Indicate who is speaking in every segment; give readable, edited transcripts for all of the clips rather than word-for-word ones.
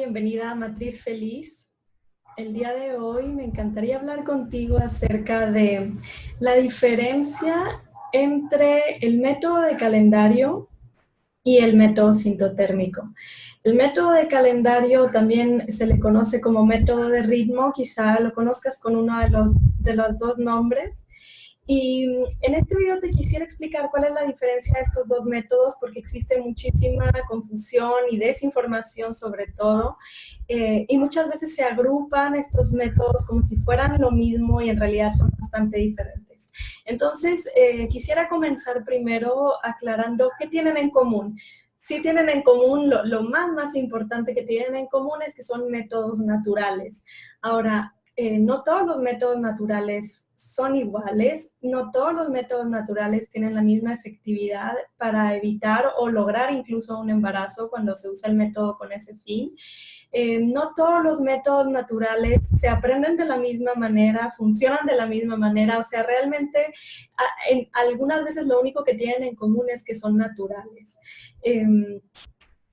Speaker 1: bienvenida a Matriz Feliz. El día de hoy me encantaría hablar contigo acerca de la diferencia entre el método de calendario y el método sintotérmico. El método de calendario también se le conoce como método de ritmo, quizá lo conozcas con uno de los dos nombres. Y en este video te quisiera explicar cuál es la diferencia de estos dos métodos, porque existe muchísima confusión y desinformación sobre todo, y muchas veces se agrupan estos métodos como si fueran lo mismo y en realidad son bastante diferentes. Entonces, quisiera comenzar primero aclarando qué tienen en común. Sí tienen en común, lo más importante que tienen en común es que son métodos naturales. Ahora, no todos los métodos naturales son iguales, no todos los métodos naturales tienen la misma efectividad para evitar o lograr incluso un embarazo cuando se usa el método con ese fin. No todos los métodos naturales se aprenden de la misma manera, funcionan de la misma manera, o sea, realmente algunas veces lo único que tienen en común es que son naturales.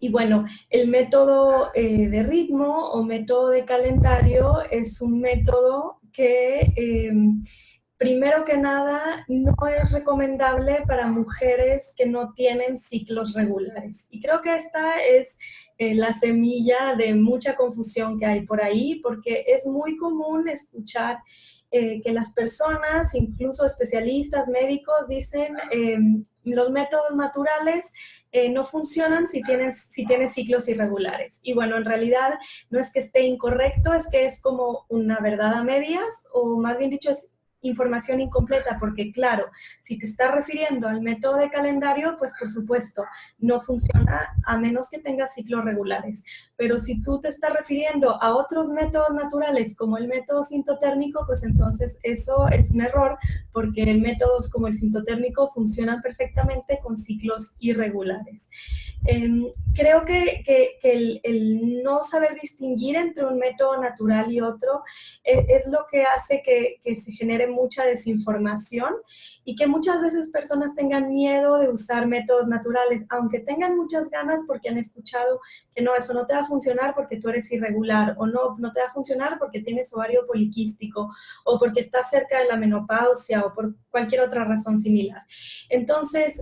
Speaker 1: Y bueno, el método de ritmo o método de calendario es un método que, primero que nada, no es recomendable para mujeres que no tienen ciclos regulares. Y creo que esta es la semilla de mucha confusión que hay por ahí, porque es muy común escuchar que las personas, incluso especialistas, médicos, dicen los métodos naturales no funcionan si tienes ciclos irregulares. Y bueno, en realidad no es que esté incorrecto, es que es como una verdad a medias, o más bien dicho, es información incompleta, porque claro, si te estás refiriendo al método de calendario, pues por supuesto, no funciona a menos que tengas ciclos regulares. Pero si tú te estás refiriendo a otros métodos naturales, como el método sintotérmico, pues entonces eso es un error, porque métodos como el sintotérmico funcionan perfectamente con ciclos irregulares. Creo que el no saber distinguir entre un método natural y otro es lo que hace que se genere mucha desinformación y que muchas veces personas tengan miedo de usar métodos naturales, aunque tengan muchas ganas porque han escuchado que no, eso no te va a funcionar porque tú eres irregular, o no te va a funcionar porque tienes ovario poliquístico, o porque estás cerca de la menopausia, o por cualquier otra razón similar. Entonces,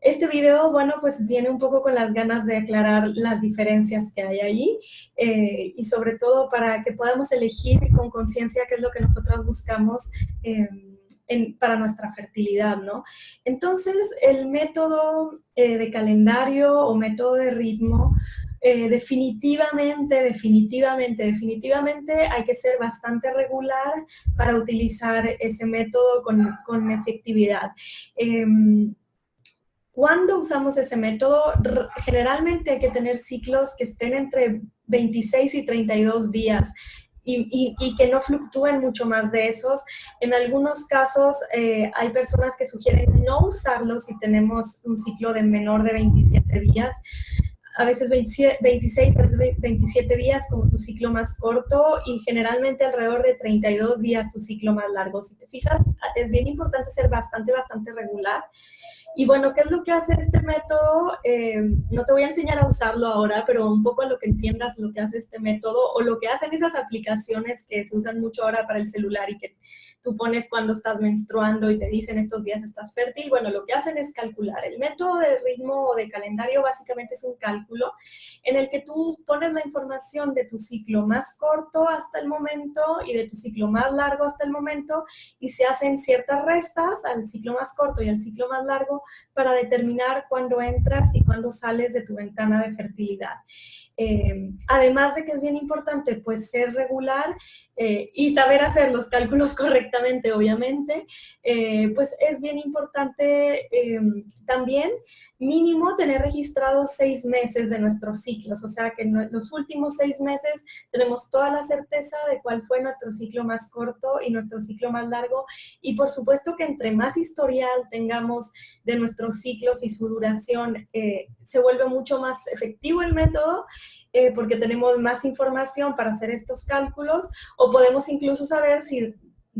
Speaker 1: este video, bueno, pues viene un poco con las ganas de aclarar las diferencias que hay ahí, y sobre todo para que podamos elegir con conciencia qué es lo que nosotros buscamos para nuestra fertilidad, ¿no? Entonces, el método de calendario o método de ritmo, definitivamente hay que ser bastante regular para utilizar ese método con efectividad. Cuando usamos ese método, generalmente hay que tener ciclos que estén entre 26 y 32 días. Y que no fluctúen mucho más de esos. En algunos casos hay personas que sugieren no usarlo si tenemos un ciclo de menor de 27 días, a veces 26, a veces 27 días como tu ciclo más corto, y generalmente alrededor de 32 días tu ciclo más largo. Si te fijas, es bien importante ser bastante regular. Y bueno, ¿qué es lo que hace este método? No te voy a enseñar a usarlo ahora, pero un poco a lo que entiendas lo que hace este método, o lo que hacen esas aplicaciones que se usan mucho ahora para el celular y que tú pones cuando estás menstruando y te dicen estos días estás fértil. Bueno, lo que hacen es calcular. El método de ritmo o de calendario básicamente es un cálculo en el que tú pones la información de tu ciclo más corto hasta el momento y de tu ciclo más largo hasta el momento, y se hacen ciertas restas al ciclo más corto y al ciclo más largo para determinar cuándo entras y cuándo sales de tu ventana de fertilidad. Además de que es bien importante pues ser regular y saber hacer los cálculos correctamente, obviamente, pues es bien importante también mínimo tener registrados 6 meses de nuestros ciclos, o sea que en los últimos 6 meses tenemos toda la certeza de cuál fue nuestro ciclo más corto y nuestro ciclo más largo, y por supuesto que entre más historial tengamos de nuestros ciclos y su duración, se vuelve mucho más efectivo el método, porque tenemos más información para hacer estos cálculos, o podemos incluso saber si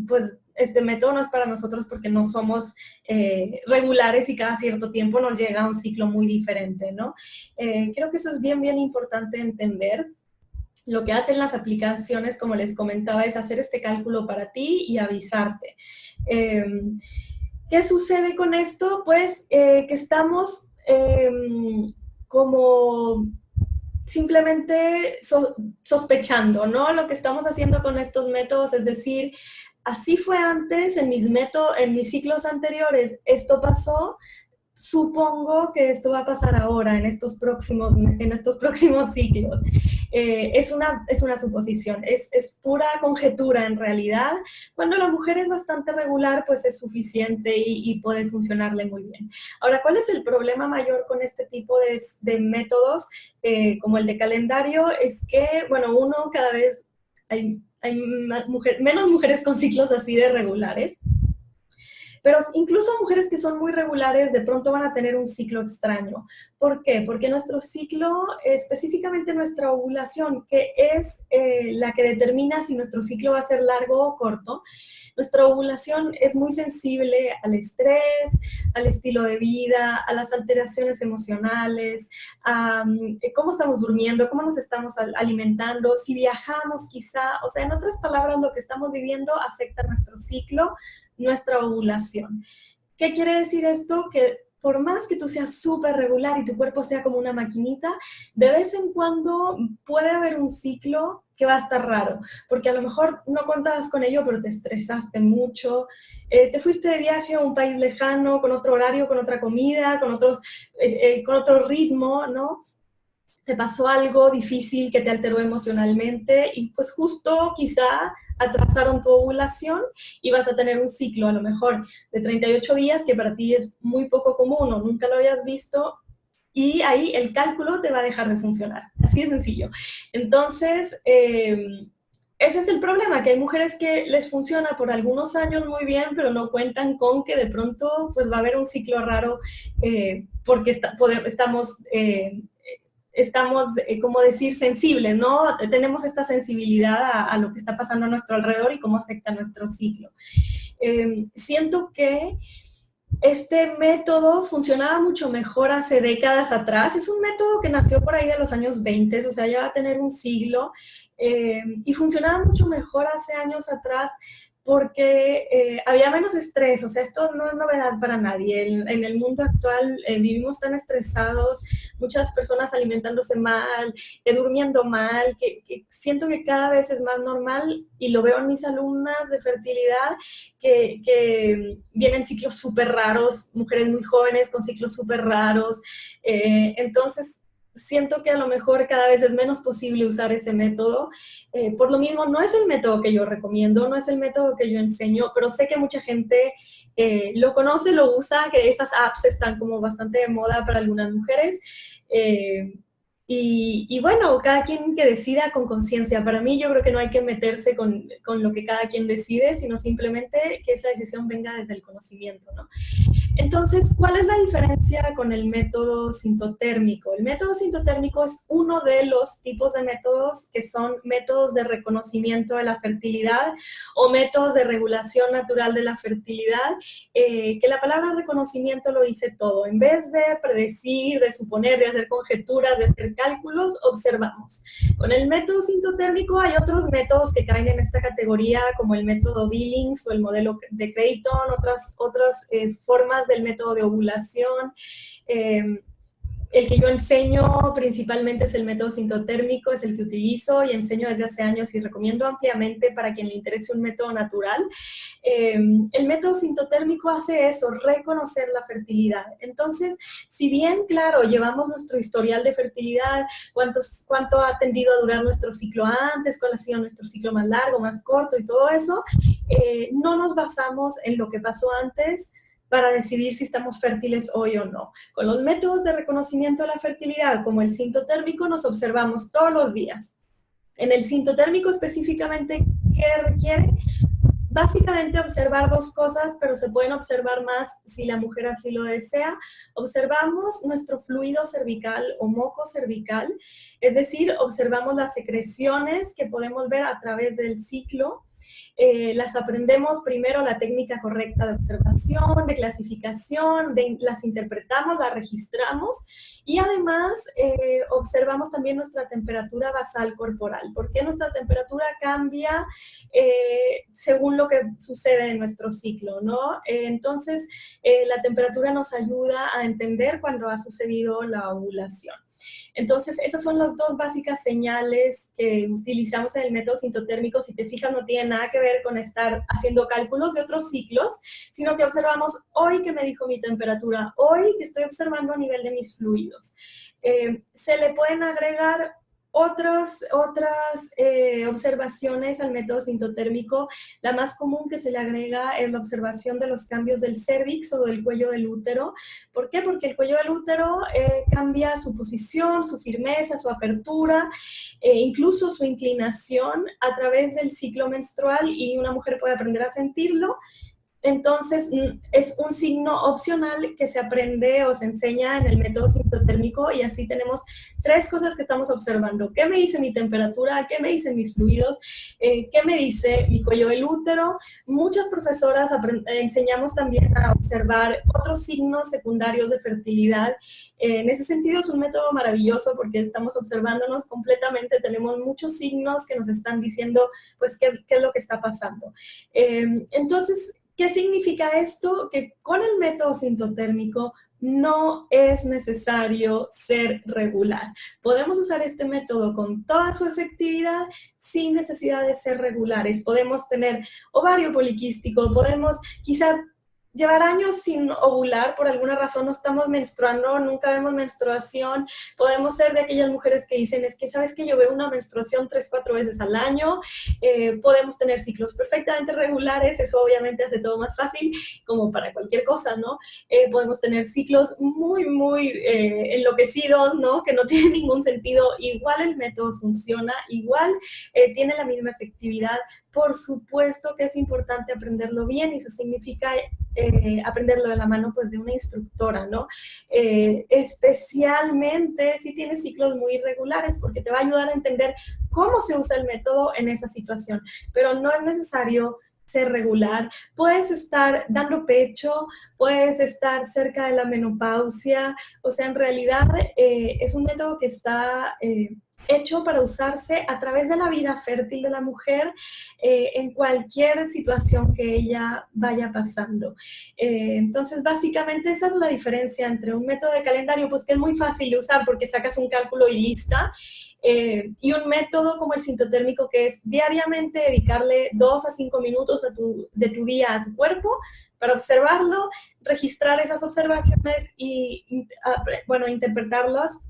Speaker 1: pues este método no es para nosotros porque no somos regulares y cada cierto tiempo nos llega un ciclo muy diferente, ¿no? Creo que eso es bien, bien importante entender. Lo que hacen las aplicaciones, como les comentaba, es hacer este cálculo para ti y avisarte. ¿Qué sucede con esto? Pues que estamos como simplemente sospechando, ¿no? Lo que estamos haciendo con estos métodos es decir, así fue antes, en mis ciclos anteriores, esto pasó, supongo que esto va a pasar ahora, en estos próximos ciclos. Es una suposición, es pura conjetura en realidad. Cuando la mujer es bastante regular, pues es suficiente y puede funcionarle muy bien. Ahora, ¿cuál es el problema mayor con este tipo de métodos, como el de calendario? Es que, bueno, cada vez hay menos mujeres con ciclos así de regulares. Pero incluso mujeres que son muy regulares de pronto van a tener un ciclo extraño. ¿Por qué? Porque nuestro ciclo, específicamente nuestra ovulación, que es la que determina si nuestro ciclo va a ser largo o corto, nuestra ovulación es muy sensible al estrés, al estilo de vida, a las alteraciones emocionales, a cómo estamos durmiendo, cómo nos estamos alimentando, si viajamos quizá, o sea, en otras palabras, lo que estamos viviendo afecta nuestro ciclo, nuestra ovulación. ¿Qué quiere decir esto? Que por más que tú seas súper regular y tu cuerpo sea como una maquinita, de vez en cuando puede haber un ciclo que va a estar raro, porque a lo mejor no contabas con ello, pero te estresaste mucho, te fuiste de viaje a un país lejano, con otro horario, con otra comida, con otro ritmo, ¿no? Te pasó algo difícil que te alteró emocionalmente y pues justo quizá atrasaron tu ovulación y vas a tener un ciclo a lo mejor de 38 días que para ti es muy poco común o nunca lo habías visto y ahí el cálculo te va a dejar de funcionar. Así de sencillo. Entonces, ese es el problema, que hay mujeres que les funciona por algunos años muy bien, pero no cuentan con que de pronto pues va a haber un ciclo raro porque estamos, como decir, sensibles, ¿no? Tenemos esta sensibilidad a lo que está pasando a nuestro alrededor y cómo afecta a nuestro ciclo. Siento que este método funcionaba mucho mejor hace décadas atrás. Es un método que nació por ahí de los años 20, o sea, ya va a tener un siglo, y funcionaba mucho mejor hace años atrás porque había menos estrés, o sea, esto no es novedad para nadie. En el mundo actual vivimos tan estresados, muchas personas alimentándose mal, durmiendo mal, que siento que cada vez es más normal y lo veo en mis alumnas de fertilidad, que vienen ciclos súper raros, mujeres muy jóvenes con ciclos súper raros, entonces siento que a lo mejor cada vez es menos posible usar ese método. Por lo mismo, no es el método que yo recomiendo, no es el método que yo enseño, pero sé que mucha gente lo conoce, lo usa, que esas apps están como bastante de moda para algunas mujeres. Y bueno, cada quien que decida con conciencia. Para mí yo creo que no hay que meterse con lo que cada quien decide, sino simplemente que esa decisión venga desde el conocimiento, ¿no? Entonces, ¿cuál es la diferencia con el método sintotérmico? El método sintotérmico es uno de los tipos de métodos que son métodos de reconocimiento de la fertilidad o métodos de regulación natural de la fertilidad, que la palabra reconocimiento lo dice todo. En vez de predecir, de suponer, de hacer conjeturas, de hacer cálculos, observamos. Con el método sintotérmico hay otros métodos que caen en esta categoría, como el método Billings o el modelo de Creighton, otras formas del método de ovulación. El que yo enseño principalmente es el método sintotérmico, es el que utilizo y enseño desde hace años y recomiendo ampliamente para quien le interese un método natural. El método sintotérmico hace eso, reconocer la fertilidad. Entonces, si bien, claro, llevamos nuestro historial de fertilidad, cuánto ha tendido a durar nuestro ciclo antes, cuál ha sido nuestro ciclo más largo, más corto y todo eso, no nos basamos en lo que pasó antes para decidir si estamos fértiles hoy o no. Con los métodos de reconocimiento de la fertilidad, como el sintotérmico, nos observamos todos los días. En el sintotérmico específicamente, ¿qué requiere? Básicamente observar dos cosas, pero se pueden observar más si la mujer así lo desea. Observamos nuestro fluido cervical o moco cervical, es decir, observamos las secreciones que podemos ver a través del ciclo. Las aprendemos primero la técnica correcta de observación, de clasificación, las interpretamos, las registramos y además observamos también nuestra temperatura basal corporal, porque nuestra temperatura cambia según lo que sucede en nuestro ciclo, ¿no? Entonces, la temperatura nos ayuda a entender cuando ha sucedido la ovulación. Entonces, esas son las dos básicas señales que utilizamos en el método sintotérmico. Si te fijas, no tiene nada que ver con estar haciendo cálculos de otros ciclos, sino que observamos hoy que me dijo mi temperatura, hoy que estoy observando a nivel de mis fluidos. Se le pueden agregar otras observaciones al método sintotérmico. La más común que se le agrega es la observación de los cambios del cérvix o del cuello del útero. ¿Por qué? Porque el cuello del útero cambia su posición, su firmeza, su apertura, incluso su inclinación a través del ciclo menstrual y una mujer puede aprender a sentirlo. Entonces, es un signo opcional que se aprende o se enseña en el método sintotérmico y así tenemos 3 cosas que estamos observando. ¿Qué me dice mi temperatura? ¿Qué me dicen mis fluidos? ¿Qué me dice mi cuello del útero? Muchas profesoras enseñamos también a observar otros signos secundarios de fertilidad. En ese sentido es un método maravilloso porque estamos observándonos completamente, tenemos muchos signos que nos están diciendo pues qué es lo que está pasando. Entonces, ¿qué significa esto? Que con el método sintotérmico no es necesario ser regular. Podemos usar este método con toda su efectividad sin necesidad de ser regulares. Podemos tener ovario poliquístico, podemos quizá llevar años sin ovular, por alguna razón no estamos menstruando, nunca vemos menstruación. Podemos ser de aquellas mujeres que dicen, es que sabes que yo veo una menstruación 3-4 veces al año. Podemos tener ciclos perfectamente regulares, eso obviamente hace todo más fácil, como para cualquier cosa, ¿no? Podemos tener ciclos muy enloquecidos, ¿no? Que no tienen ningún sentido. Igual el método funciona, igual tiene la misma efectividad. Por supuesto que es importante aprenderlo bien y eso significa aprenderlo de la mano pues, de una instructora, ¿no? Especialmente si tienes ciclos muy irregulares, porque te va a ayudar a entender cómo se usa el método en esa situación. Pero no es necesario ser regular. Puedes estar dando pecho, puedes estar cerca de la menopausia, o sea, en realidad es un método que está hecho para usarse a través de la vida fértil de la mujer en cualquier situación que ella vaya pasando. Entonces, básicamente esa es la diferencia entre un método de calendario, pues que es muy fácil de usar porque sacas un cálculo y lista, y un método como el sintotérmico que es diariamente dedicarle 2 a 5 minutos de tu día a tu cuerpo para observarlo, registrar esas observaciones y bueno, interpretarlas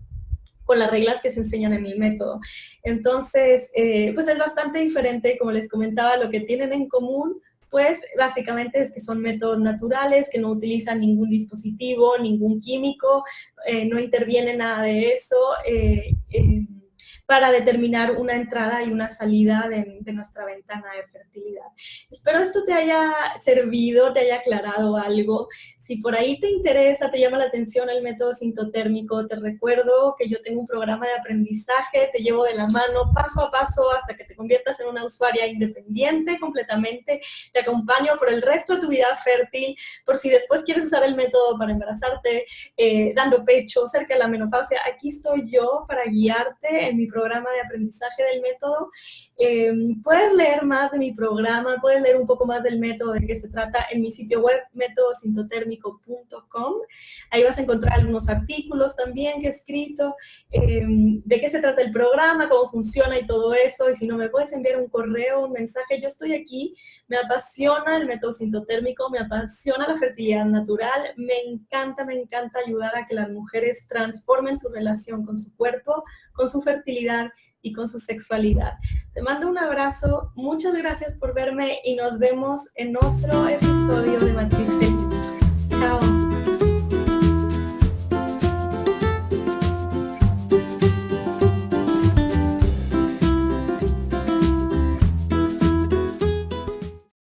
Speaker 1: con las reglas que se enseñan en el método. Entonces, pues es bastante diferente, como les comentaba, lo que tienen en común, pues básicamente es que son métodos naturales, que no utilizan ningún dispositivo, ningún químico, no interviene nada de eso, para determinar una entrada y una salida de nuestra ventana de fertilidad. Espero esto te haya servido, te haya aclarado algo. Si por ahí te interesa, te llama la atención el método sintotérmico, te recuerdo que yo tengo un programa de aprendizaje, te llevo de la mano paso a paso hasta que te conviertas en una usuaria independiente completamente. Te acompaño por el resto de tu vida fértil, por si después quieres usar el método para embarazarte, dando pecho, cerca de la menopausia. Aquí estoy yo para guiarte en mi programa de aprendizaje del método. Puedes leer más de mi programa, puedes leer un poco más del método, de qué se trata en mi sitio web, métodosintotérmico.com. Ahí vas a encontrar algunos artículos también que he escrito, de qué se trata el programa, cómo funciona y todo eso. Y si no, me puedes enviar un correo, un mensaje. Yo estoy aquí, me apasiona el método sintotérmico, me apasiona la fertilidad natural, me encanta ayudar a que las mujeres transformen su relación con su cuerpo, con su fertilidad y con su sexualidad. Te mando un abrazo, muchas gracias por verme y nos vemos en otro episodio de Matriz Feliz. Chao.